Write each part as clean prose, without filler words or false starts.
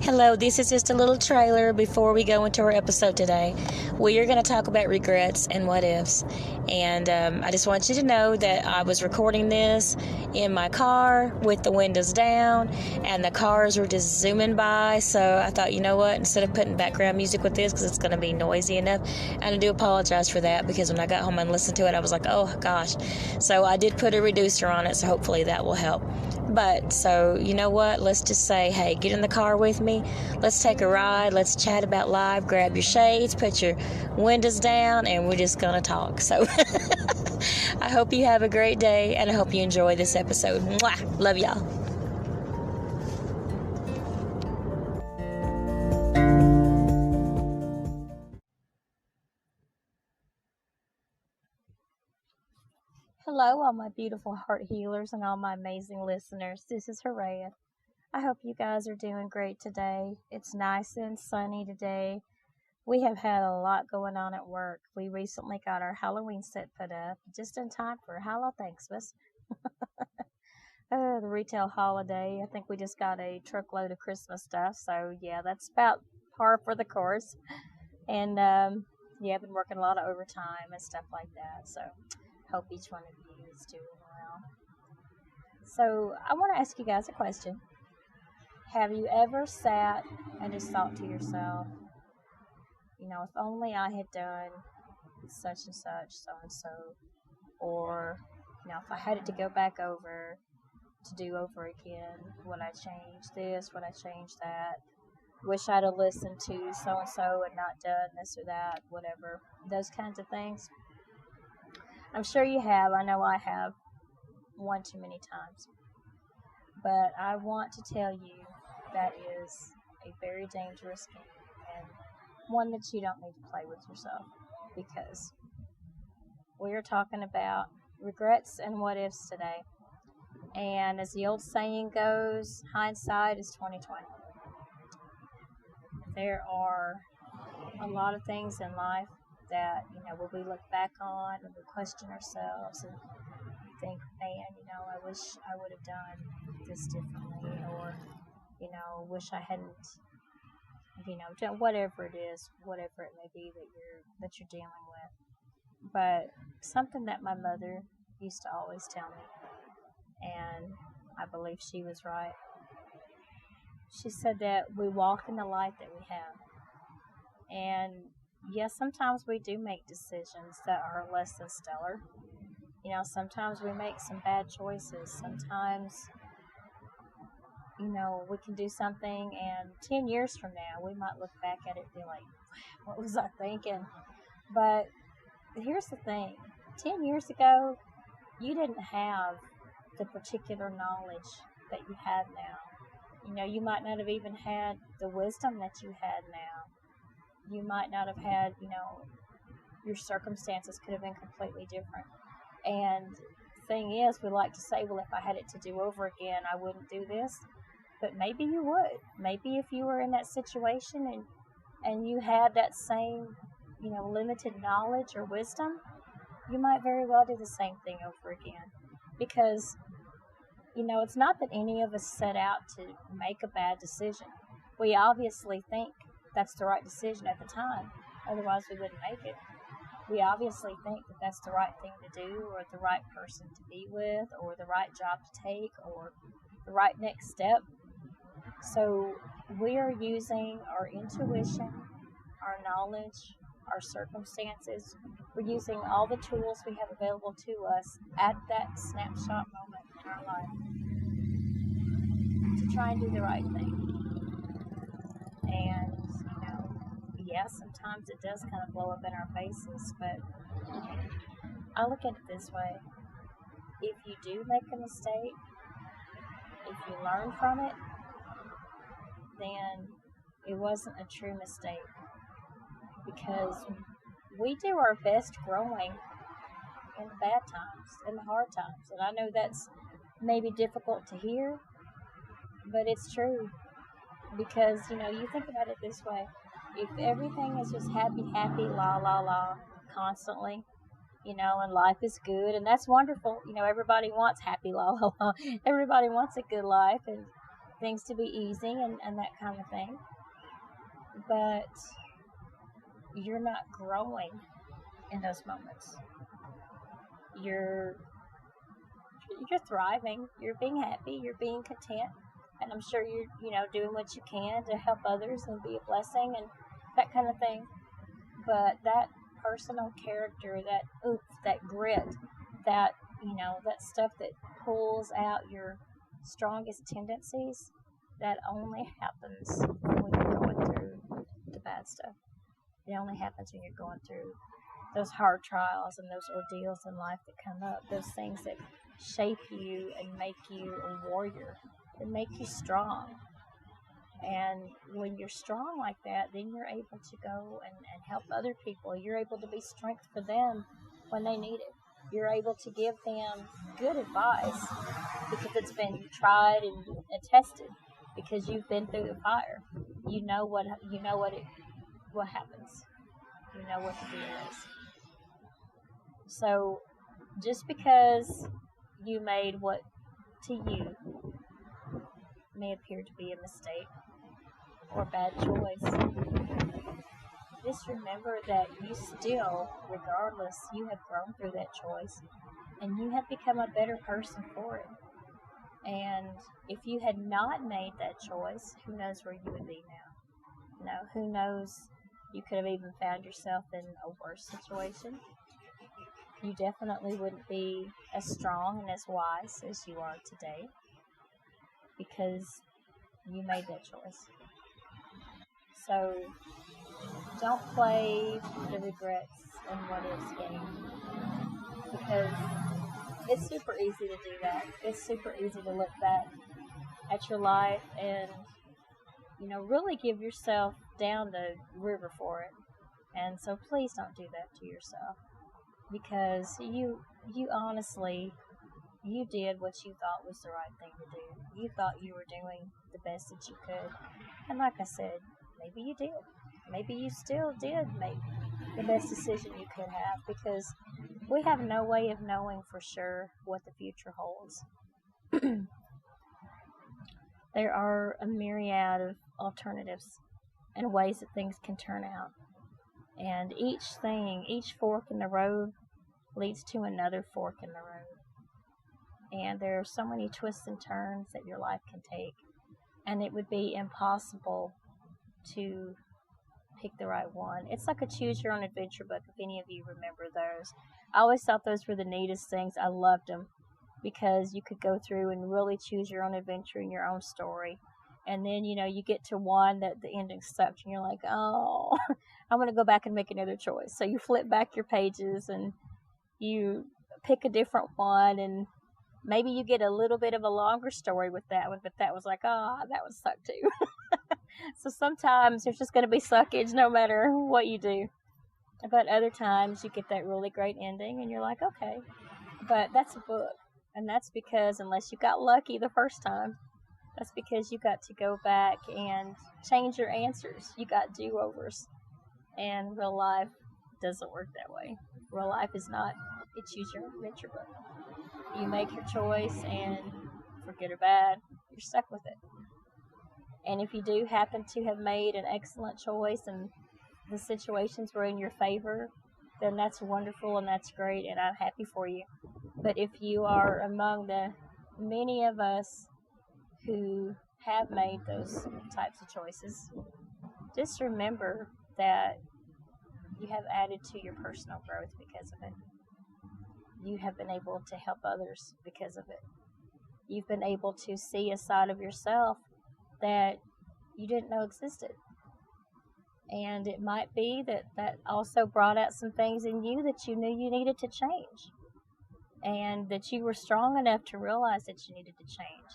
Hello, this is just a little trailer before we go into our episode today. We are going to talk about regrets and what ifs. And I just want you to know that I was recording this in my car with the windows down, and the cars were just zooming by. So I thought, you know what, instead of putting background music with this, because it's going to be noisy enough, and I do apologize for that, because when I got home and listened to it, I was like, oh gosh. So I did put a reducer on it, so hopefully that will help. But, so, you know what, let's just say, hey, get in the car with me, let's take a ride, let's chat about life, grab your shades, put your windows down, and we're just gonna talk. So, I hope you have a great day, and I hope you enjoy this episode. Mwah! Love y'all. Hello, all my beautiful heart healers and all my amazing listeners. This is Hiraeth. I hope you guys are doing great today. It's nice and sunny today. We have had a lot going on at work. We recently got our Halloween set put up just in time for Hallow Thanksmas. The retail holiday. I think we just got a truckload of Christmas stuff. So, yeah, that's about par for the course. And, I've been working a lot of overtime and stuff like that. So, hope each one of you is doing well. So, I want to ask you guys a question. Have you ever sat and just thought to yourself, you know, if only I had done such and such, so and so, or, you know, if I had it to go back over to do over again, would I change this? Would I change that? Wish I'd have listened to so and so and not done this or that, whatever. Those kinds of things. I'm sure you have. I know I have one too many times. But I want to tell you that is a very dangerous game, and one that you don't need to play with yourself, because we are talking about regrets and what ifs today. And as the old saying goes, hindsight is 20/20. There are a lot of things in life that, you know, when we look back on and we question ourselves and think, man, you know, I wish I would have done this differently, or, you know, wish I hadn't, you know, done whatever it is, whatever it may be that you're dealing with. But something that my mother used to always tell me, and I believe she was right. She said that we walk in the light that we have. And yes, sometimes we do make decisions that are less than stellar. You know, sometimes we make some bad choices. Sometimes, you know, we can do something, and 10 years from now, we might look back at it and be like, what was I thinking? But here's the thing. 10 years ago, you didn't have the particular knowledge that you have now. You know, you might not have even had the wisdom that you had now. You might not have had, you know, your circumstances could have been completely different. And the thing is, we like to say, well, if I had it to do over again, I wouldn't do this. But maybe you would. Maybe if you were in that situation and you had that same, you know, limited knowledge or wisdom, you might very well do the same thing over again. Because, you know, it's not that any of us set out to make a bad decision. We obviously think that's the right decision at the time. Otherwise, we wouldn't make it. We obviously think that that's the right thing to do, or the right person to be with, or the right job to take, or the right next step. So we are using our intuition, our knowledge, our circumstances. We're using all the tools we have available to us at that snapshot moment in our life to try and do the right thing. And, you know, yeah, sometimes it does kind of blow up in our faces, but I look at it this way. If you do make a mistake, if you learn from it, then it wasn't a true mistake. Because we do our best growing in the bad times, in the hard times. And I know that's maybe difficult to hear, but it's true. Because, you know, you think about it this way. If everything is just happy, la, la, la, constantly, you know, and life is good, and that's wonderful. You know, everybody wants happy, la, la, la. Everybody wants a good life, and things to be easy and that kind of thing. But you're not growing in those moments. You're you're thriving. You're being happy. You're being content, and I'm sure you're doing what you can to help others and be a blessing and that kind of thing. But that personal character, that oomph, that grit, that that stuff that pulls out your strongest tendencies, that only happens when you're going through the bad stuff. It only happens when you're going through those hard trials and those ordeals in life that come up, those things that shape you and make you a warrior, and make you strong. And when you're strong like that, then you're able to go and help other people. You're able to be strength for them when they need it. You're able to give them good advice because it's been tried and tested, because you've been through the fire. You know what happens. You know what the deal is. So just because you made what to you may appear to be a mistake or a bad choice, just remember that you still, regardless, you have grown through that choice and you have become a better person for it. And if you had not made that choice, who knows where you would be now? Who knows? You could have even found yourself in a worse situation. You definitely wouldn't be as strong and as wise as you are today because you made that choice. So don't play the regrets and what ifs game, because it's super easy to do that. It's super easy to look back at your life and really give yourself down the river for it. And so please don't do that to yourself, because you honestly, you did what you thought was the right thing to do. You thought you were doing the best that you could. And like I said, maybe you did. Maybe you still did make the best decision you could have, because we have no way of knowing for sure what the future holds. There are a myriad of alternatives and ways that things can turn out. And each fork in the road leads to another fork in the road. And there are so many twists and turns that your life can take. And it would be impossible to pick the right one. It's like a choose your own adventure book, if any of you remember those. I always thought those were the neatest things. I loved them because you could go through and really choose your own adventure and your own story. And then, you get to one that the ending sucked and you're like, oh, I'm going to go back and make another choice. So you flip back your pages and you pick a different one, and maybe you get a little bit of a longer story with that one, but that was like, that one sucked too. So sometimes there's just going to be suckage no matter what you do. But other times you get that really great ending and you're like, okay. But that's a book. And that's because unless you got lucky the first time, that's because you got to go back and change your answers. You got do-overs. And real life doesn't work that way. Real life is not a choose your own adventure book. You make your choice, and for good or bad, you're stuck with it. And if you do happen to have made an excellent choice and the situations were in your favor, then that's wonderful and that's great, and I'm happy for you. But if you are among the many of us who have made those types of choices, just remember that you have added to your personal growth because of it. You have been able to help others because of it. You've been able to see a side of yourself that you didn't know existed. And it might be that also brought out some things in you that you knew you needed to change. And that you were strong enough to realize that you needed to change.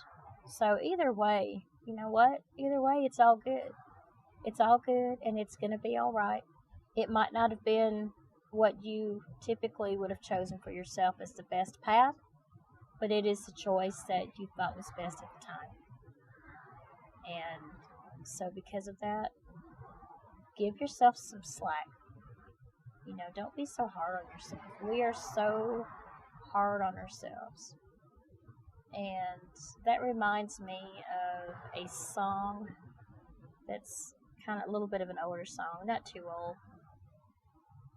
So either way, you know what? Either way, it's all good. It's all good, and it's going to be all right. It might not have been what you typically would have chosen for yourself as the best path, but it is the choice that you thought was best at the time. And so because of that, give yourself some slack. Don't be so hard on yourself. We are so hard on ourselves. And that reminds me of a song that's kind of a little bit of an older song, not too old,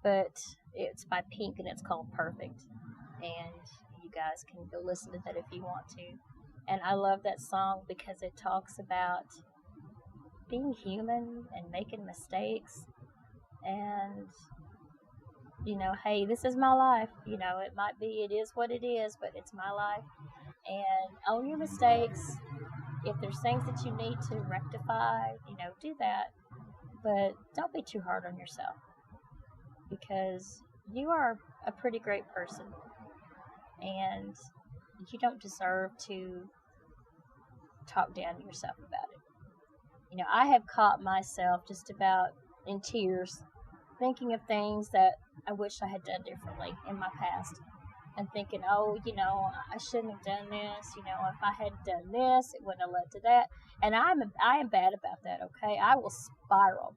but it's by Pink and it's called Perfect. And you guys can go listen to that if you want to. And I love that song because it talks about being human and making mistakes. And, hey, this is my life. It is what it is, but it's my life. And own your mistakes. If there's things that you need to rectify, do that. But don't be too hard on yourself because you are a pretty great person and you don't deserve to talk down to yourself about it. I have caught myself just about in tears thinking of things that I wish I had done differently in my past and thinking, oh, I shouldn't have done this. If I had done this, it wouldn't have led to that. And I am bad about that, okay? I will spiral.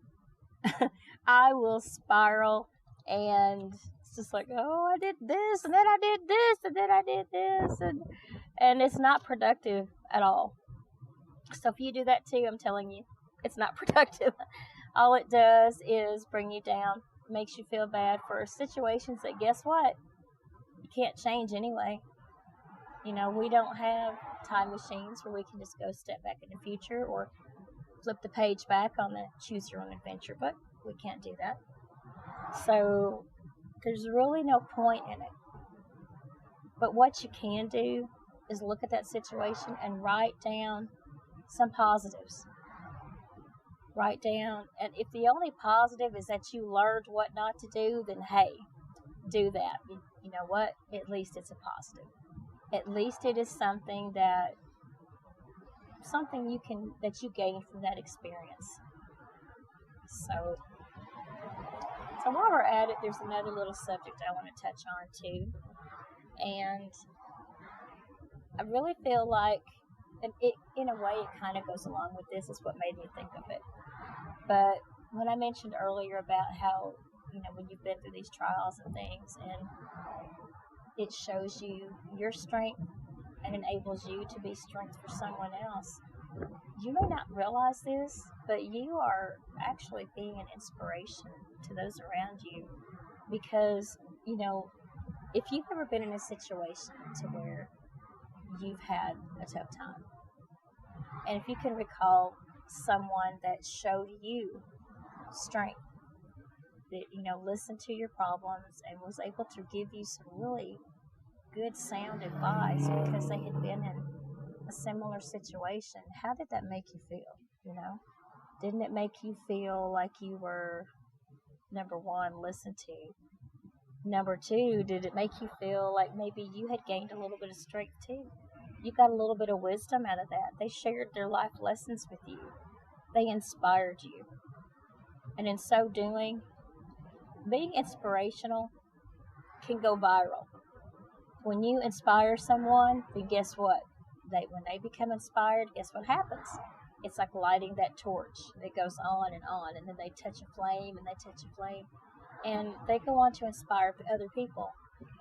I will spiral, and it's just like, oh, I did this, and then I did this, and then I did this, and it's not productive at all. So if you do that too, I'm telling you, it's not productive. All it does is bring you down, makes you feel bad for situations that, guess what? You can't change anyway. We don't have time machines where we can just go step back in the future or flip the page back on the Choose Your Own Adventure book. We can't do that. So there's really no point in it. But what you can do is look at that situation and write down some positives. Write down, and if the only positive is that you learned what not to do, then hey, do that. You know what? At least it's a positive. At least it is something that you gain from that experience. So while we're at it, there's another little subject I want to touch on too, and I really feel like, and it in a way it kind of goes along with this. Is what made me think of it. But when I mentioned earlier about how when you've been through these trials and things, and it shows you your strength and enables you to be strength for someone else. You may not realize this, but you are actually being an inspiration to those around you because, if you've ever been in a situation to where you've had a tough time, and if you can recall someone that showed you strength, that, listened to your problems and was able to give you some really good sound advice because they had been in a similar situation, how did that make you feel? Didn't it make you feel like you were, number one, listened to? Number two, did it make you feel like maybe you had gained a little bit of strength too? You got a little bit of wisdom out of that. They shared their life lessons with you. They inspired you. And in so doing, being inspirational can go viral. When you inspire someone, then guess what? When they become inspired, guess what happens? It's like lighting that torch. It goes on, and then they touch a flame, and they touch a flame, and they go on to inspire other people.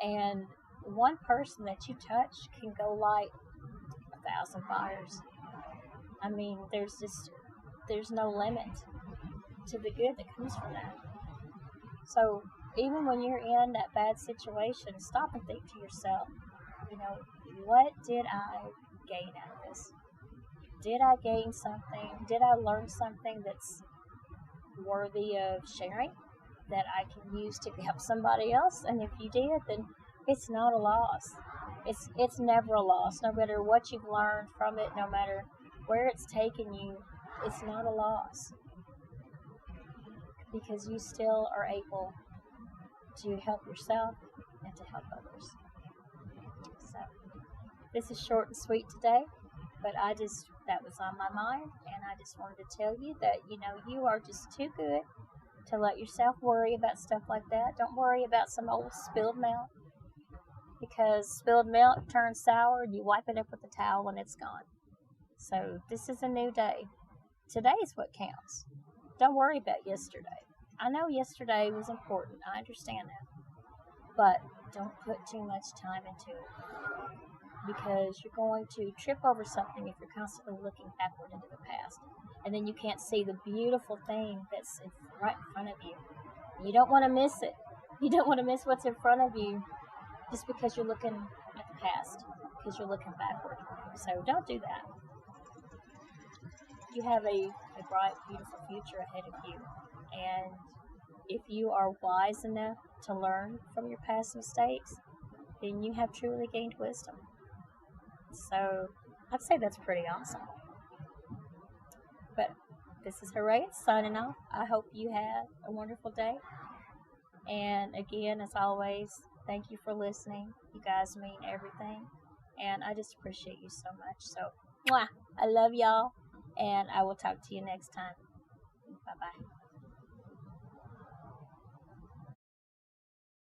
And one person that you touch can go light 1,000 fires. I mean, there's no limit to the good that comes from that. So even when you're in that bad situation, stop and think to yourself, what did I gain out of this? Did I gain something? Did I learn something that's worthy of sharing that I can use to help somebody else? And if you did, then it's not a loss. It's never a loss. No matter what you've learned from it, no matter where it's taken you, it's not a loss. Because you still are able to help yourself and to help others. So this is short and sweet today, but that was on my mind, and I just wanted to tell you that, you are just too good to let yourself worry about stuff like that. Don't worry about some old spilled milk, because spilled milk turns sour and you wipe it up with a towel and it's gone. So this is a new day. Today is what counts. Don't worry about yesterday. I know yesterday was important. I understand that. But don't put too much time into it. because you're going to trip over something if you're constantly looking backward into the past. And then you can't see the beautiful thing that's right in front of you. You don't want to miss it. You don't want to miss what's in front of you just because you're looking at the past, because you're looking backward. So don't do that. You have a bright, beautiful future ahead of you. And if you are wise enough to learn from your past mistakes, then you have truly gained wisdom. So I'd say that's pretty awesome. But this is Hiraeth signing off. I hope you had a wonderful day. And again, as always, thank you for listening. You guys mean everything. And I just appreciate you so much. So, mwah, I love y'all. And I will talk to you next time. Bye-bye.